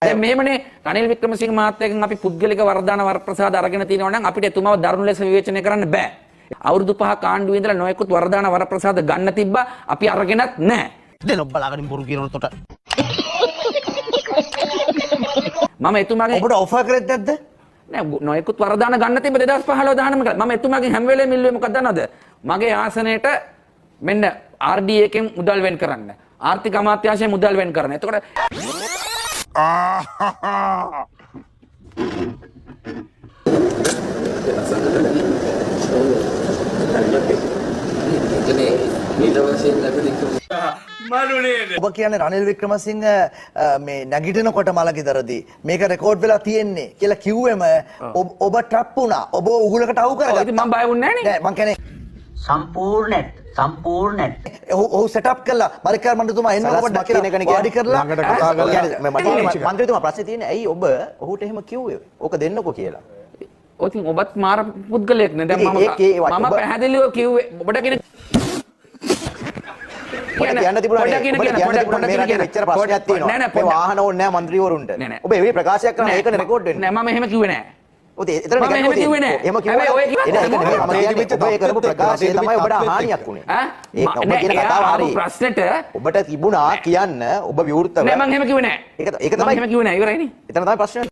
දැන් මෙහෙමනේ රනිල් වික්‍රමසිංහ මහත්තයාගෙන් අපි පුද්ගලික වරදාන වරප්‍රසාද අරගෙන තිනවා නම් අපිට එතුමාව දරුණු ලෙස විවේචනය කරන්න බෑ. අවුරුදු 5ක් ආණ්ඩුවේ ඉඳලා නොයෙකුත් වරදාන වරප්‍රසාද ගන්න තිබ්බා. අපි අරගෙනත් නැහැ. දැන් ඔබ බලාගෙන බොරු කියනකොට මම එතුමාගෙන් ඔබට ඔෆර් කරෙත් නැද්ද? නෑ නොයෙකුත් වරදාන ගන්න තිබ්බ 2015 19 කළා. මම එතුමාගෙන් හැම වෙලේම ඉල්ලුවේ මොකක්ද දන්නවද? මගේ ආසනයේට මෙන්න RDA එකෙන් මුදල් වෙන් කරන්න. ආර්ථික අමාත්‍යාංශයෙන් මුදල් වෙන් කරන්න. එතකොට ඔබ කියන්නේ රනිල් වික්‍රමසිංහ මේ නැගිටිනකොට මලගෙදරදී මේක රෙකෝඩ් වෙලා තියෙන්නේ කියලා කිව්වෙම ඔබ ට්‍රැප් වුණා. ඔබ උගුලකට අවු කරගත්තා. ඉතින් මම බය වුණේ නෑනේ. නෑ මං කියන්නේ සම්පූර්ණ ඔහු සෙටප් කළා මරිකාර මණ්ඩතුමා එන්න ඔබට කියලා වාඩි කරලා ළඟට කතා කරලා මන්ත්‍රීතුමා ප්‍රශ්නේ තියෙන්නේ ඇයි ඔබ ඔහුට එහෙම කිව්වේ? ඕක දෙන්නකෝ කියලා. ඔය ඉතින් ඔබත් මාර පුද්ගලයෙක් නේ. දැන් මම පැහැදිලිව කිව්වේ ඔබට කියන කියන්න තිබුණා මෙච්චර ප්‍රශ්නයක් තියෙනවා. මේ වාහන ඕනේ නැහැ മന്ത്രിවරුන්ට. ඔබ ඒ ප්‍රකාශයක් කරන ඒකනේ රෙකෝඩ් වෙන්නේ. නෑ මම එහෙම කිව්වේ නෑ. ඔතේ එතන එහෙම කිව්වේ නෑ. එහෙම කිව්වේ ඔය ඔබ කරපු ප්‍රකාශය තමයි ඔබට හානියක් වුනේ. ඒක ඔබ කියන කතාව හරි. ප්‍රශ්නෙට ඔබට තිබුණා කියන්න ඔබ විවෘතව. නෑ මම එහෙම කිව්වේ නෑ. ඒක තමයි එහෙම කිව්වේ නෑ ඉවරයිනේ. එතන තමයි ප්‍රශ්නේ.